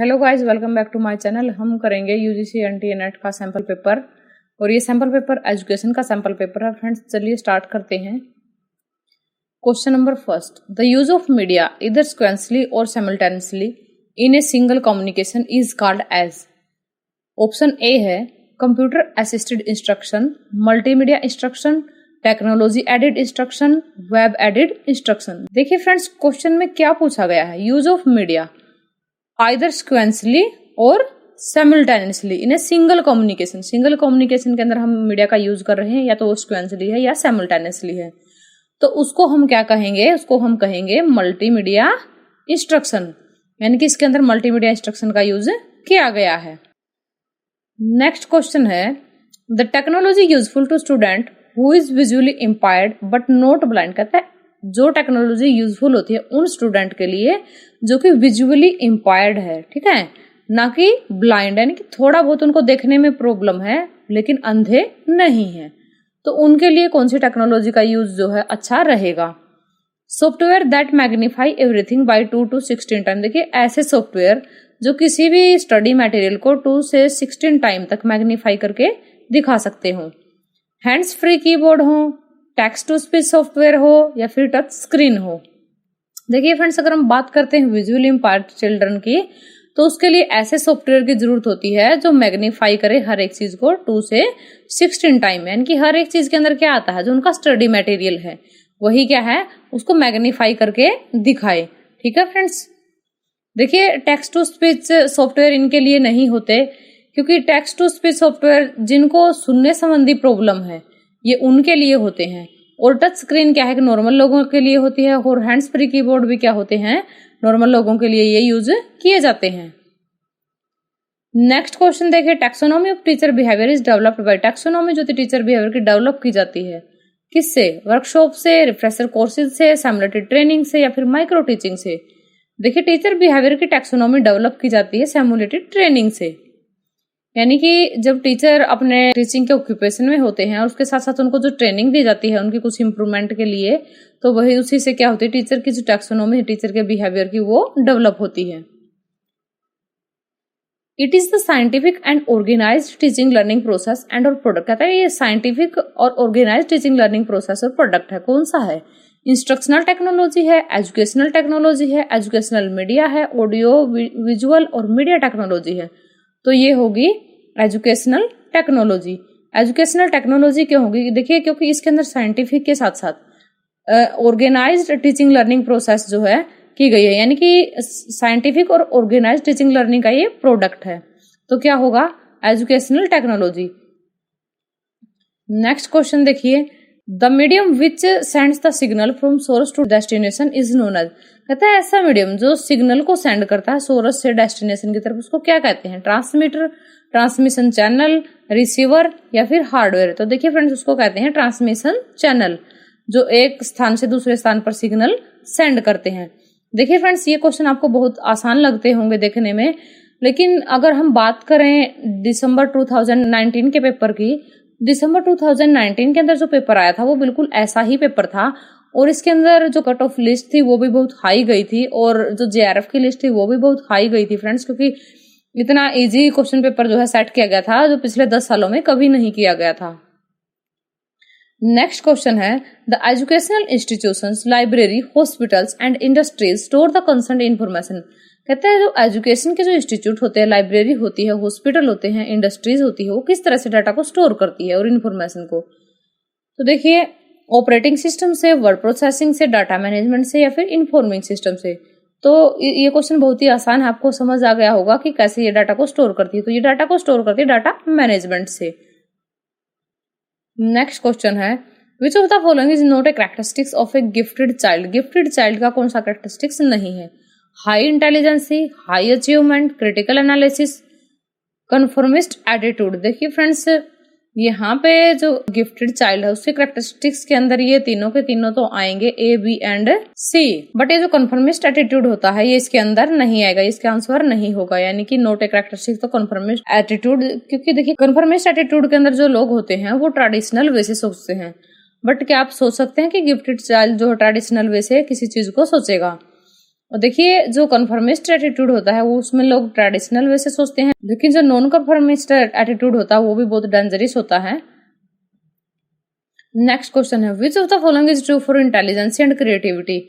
Hello guys, welcome back to my channel. हम करेंगे UGC NTA NET का sample paper और ये सैंपल पेपर एजुकेशन का सैंपल पेपर है। फ्रेंड्स चलिए स्टार्ट करते हैं। Question number first, the use of media either sequentially और simultaneously in a single communication is called as. Option A है computer assisted instruction, multimedia instruction, technology aided instruction, web aided instruction. देखिए friends, question में क्या पूछा गया है, use of media either sequentially और simultaneously in a single communication. Single communication के अंदर हम मीडिया का यूज कर रहे हैं, या तो वो सिक्वेंसली है या साइमल्टेनियसली है, तो उसको हम क्या कहेंगे, उसको हम कहेंगे मल्टीमीडिया इंस्ट्रक्शन, यानी कि इसके अंदर मल्टीमीडिया इंस्ट्रक्शन का यूज किया गया है। नेक्स्ट क्वेश्चन है, the technology useful to student who is visually impaired but not blind. कहता है जो टेक्नोलॉजी यूजफुल होती है उन स्टूडेंट के लिए जो कि विजुअली इम्पायर्ड है, ठीक है, ना कि ब्लाइंड, यानी कि थोड़ा बहुत उनको देखने में प्रॉब्लम है लेकिन अंधे नहीं है, तो उनके लिए कौन सी टेक्नोलॉजी का यूज जो है अच्छा रहेगा। Software that magnify everything by 2 to 16 time. देखिए ऐसे सॉफ्टवेयर जो किसी भी स्टडी मटेरियल को 2 से 16 टाइम तक मैग्नीफाई करके दिखा सकते हो। हैंड्स फ्री कीबोर्ड हो, टेक्स्ट टू स्पीच सॉफ्टवेयर हो या फिर टच स्क्रीन हो। देखिए फ्रेंड्स, अगर हम बात करते हैं विजुअली इम्पायर्ड चिल्ड्रन की, तो उसके लिए ऐसे सॉफ्टवेयर की जरूरत होती है जो मैग्नीफाई करे हर एक चीज को 2 से 16 टाइम, यानी कि हर एक चीज के अंदर क्या आता है, जो उनका स्टडी मटेरियल है वही क्या है, उसको मैग्नीफाई करके दिखाए। ठीक है फ्रेंड्स, देखिए टेक्स्ट टू स्पीच सॉफ्टवेयर इनके लिए नहीं होते, क्योंकि टेक्स्ट टू स्पीच सॉफ्टवेयर जिनको सुनने संबंधी प्रॉब्लम है ये उनके लिए होते हैं, और टच स्क्रीन क्या है कि नॉर्मल लोगों के लिए होती है, और हैंड्स फ्री कीबोर्ड भी क्या होते हैं, नॉर्मल लोगों के लिए ये यूज किए जाते हैं। नेक्स्ट क्वेश्चन देखिए, taxonomy of teacher behaviour is developed by. Taxonomy जो टीचर बिहेवियर की डेवलप की जाती है किससे, वर्कशॉप से, रिफ्रेशर कोर्सेज से, सिमुलेटेड ट्रेनिंग से या फिर माइक्रो टीचिंग से। देखिए टीचर बिहेवियर की टैक्सोनॉमी डेवलप की जाती है सिमुलेटेड ट्रेनिंग से, यानी कि जब टीचर अपने टीचिंग के ऑक्यूपेशन में होते हैं और उसके साथ साथ उनको जो ट्रेनिंग दी जाती है उनकी कुछ इंप्रूवमेंट के लिए, तो वही उसी से क्या होती है, टीचर की जो टैक्सोनॉमी है टीचर के बिहेवियर की वो डेवलप होती है। It is the scientific and organised teaching learning process and और प्रोडक्ट। कहता है ये साइंटिफिक और ऑर्गेनाइज्ड टीचिंग लर्निंग प्रोसेस और प्रोडक्ट है। कौन सा है, इंस्ट्रक्शनल टेक्नोलॉजी है, एजुकेशनल टेक्नोलॉजी है, एजुकेशनल मीडिया है, ऑडियो विजुअल और मीडिया टेक्नोलॉजी है, तो ये होगी एजुकेशनल टेक्नोलॉजी। एजुकेशनल टेक्नोलॉजी क्यों होगी, देखिए क्योंकि इसके अंदर साइंटिफिक के साथ साथ ऑर्गेनाइज्ड टीचिंग लर्निंग प्रोसेस जो है की गई है, यानी कि साइंटिफिक और ऑर्गेनाइज्ड टीचिंग लर्निंग का ये प्रोडक्ट है, तो क्या होगा, एजुकेशनल टेक्नोलॉजी। नेक्स्ट क्वेश्चन देखिए, the medium which sends the signal from source to destination is known as. कहता है ऐसा मीडियम जो सिग्नल को सेंड करता है सोर्स से डेस्टिनेशन की तरफ, उसको क्या कहते हैं, ट्रांसमीटर, ट्रांसमिशन चैनल, रिसीवर या फिर हार्डवेयर। तो देखिए फ्रेंड्स, उसको कहते हैं ट्रांसमिशन चैनल, जो एक स्थान से दूसरे स्थान पर सिग्नल सेंड करते हैं। देखिए फ्रेंड्स, ये क्वेश्चन आपको बहुत आसान लगते होंगे देखने में, लेकिन अगर हम बात करें दिसंबर 2019 के पेपर की, दिसंबर 2019 के अंदर जो पेपर आया था वो बिल्कुल ऐसा ही पेपर था, और इसके अंदर जो कट ऑफ लिस्ट थी वो भी बहुत हाई गई थी, और जो जेआरएफ की लिस्ट थी वो भी बहुत हाई गई थी फ्रेंड्स, क्योंकि इतना इजी क्वेश्चन पेपर जो है सेट किया गया था जो पिछले 10 सालों में कभी नहीं किया गया था। नेक्स्ट क्वेश्चन है, the educational institutions, library, hospitals and industries store the concern information. कहते हैं जो एजुकेशन के जो इंस्टीट्यूट होते हैं, लाइब्रेरी होती है, हॉस्पिटल होते हैं, इंडस्ट्रीज होती है, वो किस तरह से डाटा को स्टोर करती है और इन्फॉर्मेशन को। तो देखिए ऑपरेटिंग सिस्टम से, वर्ड प्रोसेसिंग से, डाटा मैनेजमेंट से या फिर इन्फॉर्मिंग सिस्टम से। तो ये क्वेश्चन बहुत ही आसान है, आपको समझ आ गया होगा कि कैसे ये डाटा को स्टोर करती है। तो ये डाटा को स्टोर करती है डाटा मैनेजमेंट से। नेक्स्ट क्वेश्चन है, which of the following is not a characteristics of a gifted child. Gifted child का कौन सा कैरेक्टरिस्टिक्स नहीं है, high intelligence, high achievement, critical analysis, conformist attitude. देखिए फ्रेंड्स, यहाँ पे जो गिफ्टेड चाइल्ड है उसके कैरेक्टरिस्टिक्स के अंदर ये तीनों के तीनों तो आएंगे, ए, बी एंड सी, बट ये जो कन्फर्मिस्ट एटीट्यूड होता है ये इसके अंदर नहीं आएगा, इसका आंसर नहीं होगा, यानी कि नोट ए कैरेक्टरिस्टिक तो कन्फर्मिस्ट एटीट्यूड। क्योंकि देखिए कन्फर्मिस्ट एटीट्यूड के अंदर जो लोग होते हैं वो ट्रेडिशनल वे से सोचते हैं, बट क्या आप सोच सकते हैं कि गिफ्टेड चाइल्ड जो ट्रेडिशनल वे से किसी चीज को सोचेगा। और देखिए जो कन्फर्मिस्ट एटीट्यूड होता है वो उसमें लोग ट्रेडिशनल वे से सोचते हैं, लेकिन जो नॉन कन्फर्मिस्ट एटीट्यूड होता है वो भी बहुत डेंजरस होता है। नेक्स्ट क्वेश्चन है, which of the following is true for intelligence and creativity?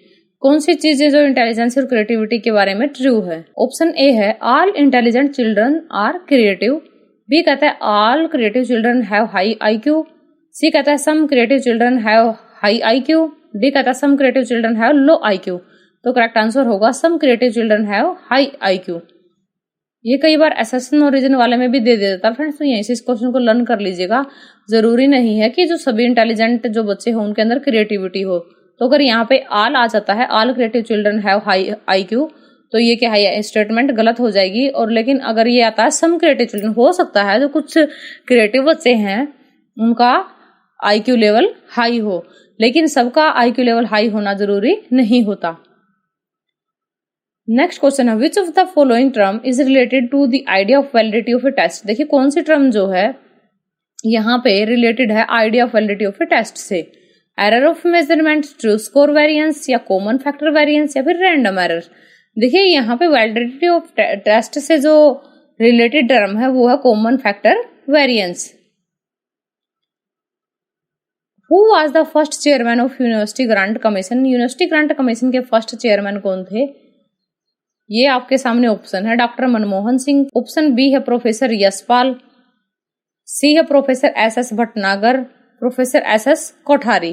कौन सी चीजें जो इंटेलिजेंस और क्रिएटिविटी के बारे में ट्रू है? ऑप्शन ए है all intelligent children are creative, B कहता है all creative children have high IQ, C कहता है some creative children have high IQ, D कहता है some creative children have low IQ। तो करेक्ट आंसर होगा some creative children have high IQ। ये कई बार एसेशन ओरिजिन वाले में भी दे देता है फ्रेंड्स, तो यहीं से इस क्वेश्चन को लर्न कर लीजिएगा। जरूरी नहीं है कि जो सभी इंटेलिजेंट जो बच्चे हो उनके अंदर क्रिएटिविटी हो। तो अगर यहाँ पे ऑल आ जाता है, all creative children have high IQ, तो ये क्या है, स्टेटमेंट गलत हो जाएगी। और लेकिन अगर ये आता है सम क्रिएटिव चिल्ड्रन, हो सकता है जो कुछ क्रिएटिव बच्चे हैं उनका IQ लेवल हाई हो, लेकिन सबका IQ लेवल हाई होना जरूरी नहीं होता। नेक्स्ट क्वेश्चन है, which of the following term is related to the idea of validity of a test? देखिए कौन सी टर्म जो है यहाँ पे रिलेटेड है idea of validity of a test से? Error of measurement, true score variance, या कॉमन फैक्टर वेरिएंस, या फिर रैंडम एरर? देखिए यहाँ पे वैलिडिटी ऑफ टेस्ट से जो रिलेटेड टर्म है वो है common factor variance. Who was the first chairman of university grant commission? University grant commission के फर्स्ट चेयरमैन कौन थे? ये आपके सामने ऑप्शन है, doctor Manmohan Singh, option B है प्रोफेसर यशपाल, सी है professor SS Bhatnagar, professor SS Kothari.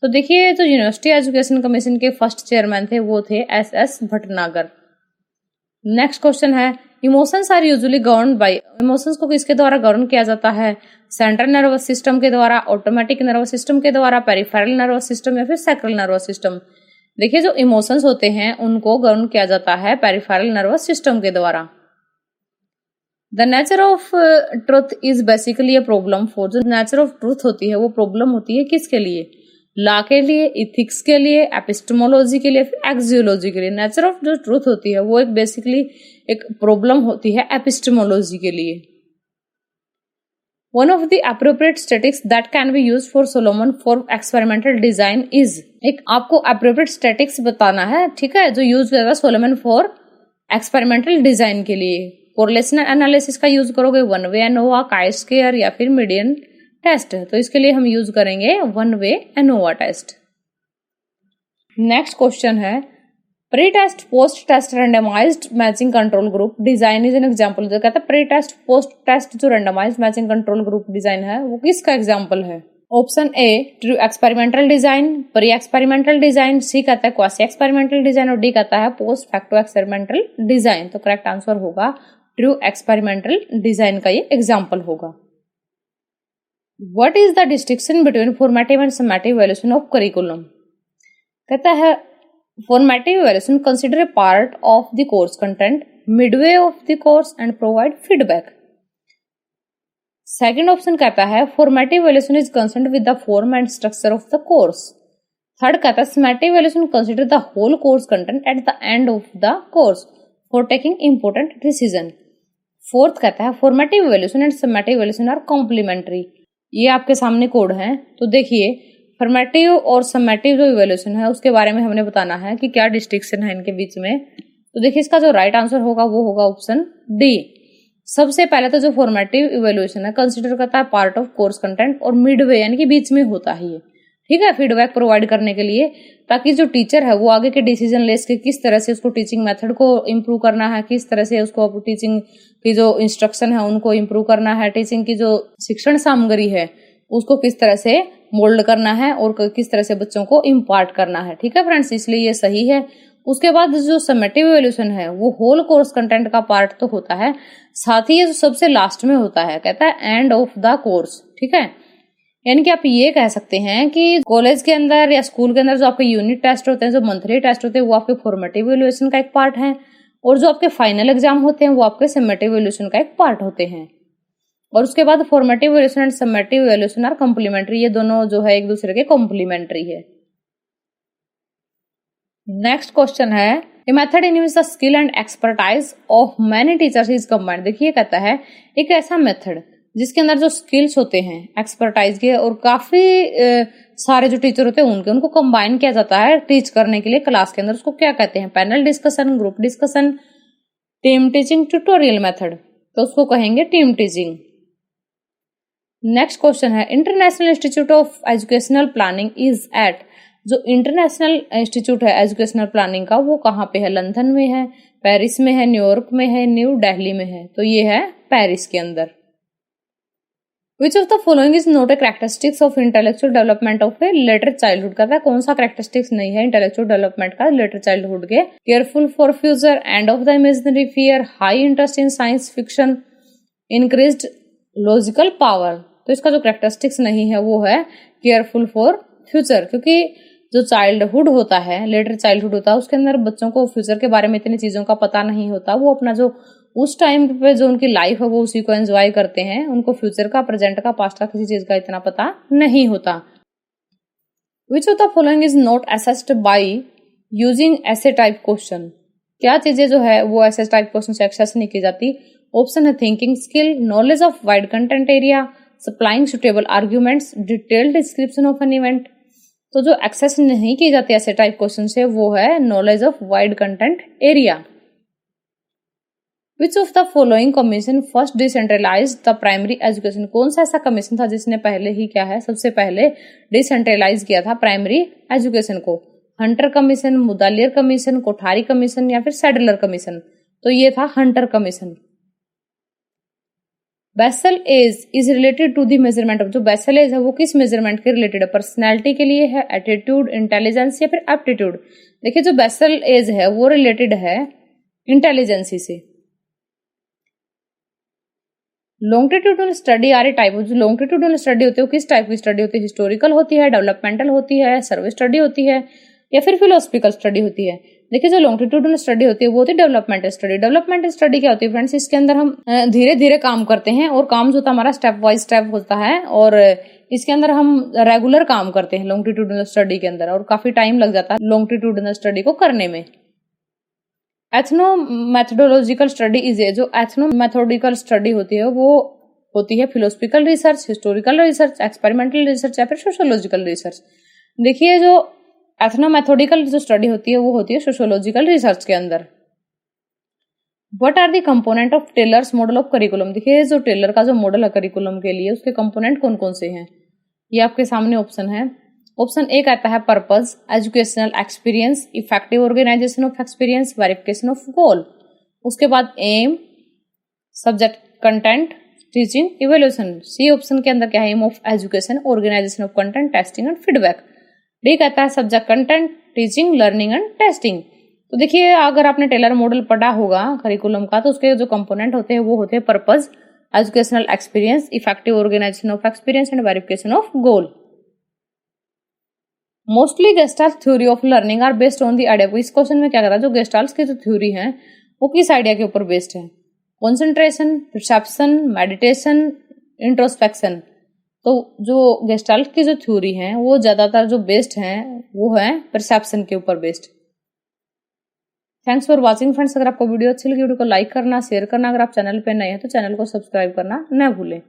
तो देखिए जो यूनिवर्सिटी एजुकेशन कमीशन के फर्स्ट चेयरमैन थे वो थे SS भटनागर। नेक्स्ट क्वेश्चन है, emotions are usually govern by, emotions को किसके द्वारा गवर्न किया जाता है? सेंट्रल नर्वस सिस्टम के द्वारा, ऑटोमेटिक नर्वस सिस्टम के द्वारा, पेरिफेरल नर्वस सिस्टम, या फिर सैक्रल नर्वस सिस्टम? देखिए जो इमोशंस होते हैं उनको गवर्न किया जाता है पेरिफेरल नर्वस सिस्टम के द्वारा। The nature of truth is basically a problem for, जो नेचर ऑफ ट्रुथ होती है वो प्रॉब्लम होती है किसके लिए? लॉ के लिए, इथिक्स के लिए, एपिस्टेमोलॉजी के लिए, फिर एक्सियोलॉजी के लिए। नेचर ऑफ जो ट्रुथ होती है वो एक बेसिकली एक प्रॉब्लम होती है एपिस्टेमोलॉजी के लिए। One of the appropriate statistics that can be used for Solomon for experimental design is, एक आपको appropriate statistics बताना है, ठीक है, जो यूज करेगा सोलोमन फॉर एक्सपेरिमेंटल डिजाइन के लिए। कोरिलेशन एनालिसिस का यूज करोगे, one way ANOVA, chi square, या फिर मीडियन टेस्ट। तो इसके लिए हम यूज करेंगे one way ANOVA test. Next question है, pre test post test randomized matching control group design is an example. जो कहता है प्री टेस्ट पोस्ट टेस्ट जो randomized matching control group design है वो किसका एग्जांपल है? Option A true experimental design, pre experimental design, C कहता है क्वासी एक्सपेरिमेंटल डिजाइन, और डी कहता है पोस्ट फैक्टो एक्सपेरिमेंटल डिजाइन। तो करेक्ट आंसर होगा ट्रू एक्सपेरिमेंटल डिजाइन का ये एग्जांपल होगा। What is the distinction between formative and summative evaluation of curriculum? कहता है formative evaluation consider a part of the course content midway of the course and provide feedback. Second option कहता है formative evaluation is concerned with the form and structure of the course. Third कहता है summative evaluation consider the whole course content at the end of the course for taking important decision. Fourth कहता है formative evaluation and summative evaluation are complementary. ये आपके सामने code है, तो देखिए फॉर्मेटिव और समेटिव जो इवैल्यूएशन है उसके बारे में हमने बताना है कि क्या डिस्टिंक्शन है इनके बीच में। तो देखिए इसका जो राइट आंसर होगा वो होगा ऑप्शन डी। सबसे पहले तो जो फॉर्मेटिव इवैल्यूएशन है कंसीडर करता है पार्ट ऑफ कोर्स कंटेंट और मिडवे यानी कि बीच में होता है ये, ठीक है, फीडबैक प्रोवाइड करने के लिए, ताकि जो टीचर है वो आगे के डिसीजन ले सके किस तरह से उसको टीचिंग मेथड को इम्प्रूव करना है, किस तरह से उसको टीचिंग की जो इंस्ट्रक्शन है उनको इम्प्रूव करना है, टीचिंग की जो शिक्षण सामग्री है उसको किस तरह से मोल्ड करना है और किस तरह से बच्चों को इम्पार्ट करना है, ठीक है फ्रेंड्स, इसलिए ये सही है। उसके बाद जो समेटिव इवैल्यूएशन है वो होल कोर्स कंटेंट का पार्ट तो होता है, साथ ही ये जो सबसे लास्ट में होता है कहता है एंड ऑफ द कोर्स, ठीक है। यानी कि आप ये कह सकते हैं कि कॉलेज के अंदर या स्कूल के अंदर जो आपके यूनिट टेस्ट होते हैं, जो मंथली टेस्ट होते हैं, वो आपके फॉर्मेटिव इवैल्यूएशन का एक पार्ट है, और जो आपके फाइनल एग्जाम होते हैं वो आपके समेटिव इवैल्यूएशन का एक पार्ट होते हैं। और उसके बाद formative evaluation and summative evaluation are complementary, ये दोनों जो है एक दूसरे के कॉम्प्लीमेंट्री है। नेक्स्ट क्वेश्चन है, a method in which the skill and expertise of many teachers is combined. देखिए कहता है एक ऐसा मेथड जिसके अंदर जो स्किल्स होते हैं एक्सपर्टाइज के और काफी सारे जो टीचर होते हैं उनको कंबाइन किया जाता है टीच करने के लिए क्लास के अंदर, उसको क्या कहते हैं? Panel discussion, group discussion, team teaching, tutorial method, तो उसको कहेंगे टीम टीचिंग। नेक्स्ट क्वेश्चन है international institute of educational planning is at, जो इंटरनेशनल इंस्टीट्यूट है एजुकेशनल प्लानिंग का वो कहाँ पे है? लंदन में है, पेरिस में है, न्यूयॉर्क में है, न्यू दिल्ली में है, तो ये है पेरिस के अंदर। Which of the following is not a characteristics of intellectual development of a later childhood? कहता है कौन सा characteristics नहीं है intellectual development का later childhood के? Careful for future, end of the imaginary fear, high interest in science fiction, increased logical power। तो इसका जो characteristics नहीं है वो है careful for future, क्योंकि जो चाइल्डहुड होता है, लेटर चाइल्डहुड होता है, उसके अंदर बच्चों को फ्यूचर के बारे में इतनी चीजों का पता नहीं होता। वो अपना जो उस टाइम पे जो उनकी लाइफ है वो उसी को एंजॉय करते हैं, उनको फ्यूचर का, प्रेजेंट का, पास्ट का किसी चीज का इतना पता नहीं होता। विच of the following is not assessed by using ऐसे टाइप क्वेश्चन? क्या चीजें जो है वो ऐसे टाइप क्वेश्चन से एक्सेस नहीं की जाती? ऑप्शन है thinking skill, knowledge of wide content area, supplying suitable arguments, detailed description of an event. तो जो एक्सेस नहीं की जाती ऐसे टाइप क्वेश्चन से वो है knowledge of wide content area. Which of the following commission first decentralise the primary education? कौन सा ऐसा कमीशन था जिसने पहले ही क्या है, सबसे पहले डिसेंट्रलाइज किया था प्राइमरी एजुकेशन को? Hunter commission, Mudaliar commission, Kothari commission या फिर सैडलर कमीशन? तो ये था Hunter commission. Basal age is related to the measurement of, जो बेसल एज है वो किस मेजरमेंट के रिलेटेड है? पर्सनैलिटी के लिए है, एटीट्यूड, इंटेलिजेंस या फिर एप्टीट्यूड? देखिए जो बेसल एज है वो रिलेटेड है इंटेलिजेंसी से। Longitudinal study are a type of, जो लॉन्गिट्यूडनल स्टडी होती है वो किस टाइप की स्टडी होती है? हिस्टोरिकल होती है, डेवलपमेंटल होती है, सर्वे स्टडी होती है या फिर फिलोसफिकल स्टडी होती है? देखिए जो लॉन्गिट्यूडनल स्टडी होती है वो होती है डेवलपमेंटल स्टडी। डेवलपमेंटल स्टडी क्या होती है फ्रेंड्स? इसके अंदर हम धीरे धीरे काम करते हैं और काम जो होता है हमारा स्टेप बाय स्टेप होता है और इसके अंदर हम रेगुलर काम करते हैं लॉन्गिट्यूडनल स्टडी के अंदर, और काफी टाइम लग जाता है लॉन्गिट्यूडनल स्टडी को करने में। Ethno methodological study is a, जो एथनो मैथोडिकल स्टडी होती है वो होती है philosophical research, historical research, experimental research या फिर सोशियोलॉजिकल रिसर्च। देखिए जो एथनोमैथोडिकल जो स्टडी होती है वो होती है सोशियोलॉजिकल रिसर्च के अंदर। What are the component of Tyler's model of curriculum? देखिए जो टेलर का जो मॉडल है करिकुलम के लिए उसके कंपोनेंट कौन कौन से हैं ये आपके सामने ऑप्शन है। ऑप्शन ए कहता है purpose, educational experience, effective organisation of experience, verification of goal. उसके बाद aim, subject, content, teaching, evaluation. C option के अंदर क्या है? Aim of education, organisation of content, testing and feedback. D कहता है subject, content, teaching, learning and testing. तो देखिए अगर आपने टेलर मॉडल पढ़ा होगा करिकुलम का तो उसके जो कंपोनेंट होते हैं वो होते हैं purpose, educational experience, effective organisation of experience and verification of goal. Mostly gestalt theory of learning are based on the idea. इस क्वेश्चन में क्या कहता है? जो गेस्टाल्ट की जो थ्योरी है वो किस आइडिया के ऊपर बेस्ड है? Concentration, perception, meditation, introspection. तो जो गेस्टाल्ट की जो थ्योरी है वो ज्यादातर जो बेस्ड है वो है परसेप्शन के ऊपर based. Thanks for watching friends. अगर आपको वीडियो अच्छी लगी वीडियो को लाइक करना, शेयर करना, अगर आप चैनल पे नए हैं तो चैनल को सब्सक्राइब करना न भूलें।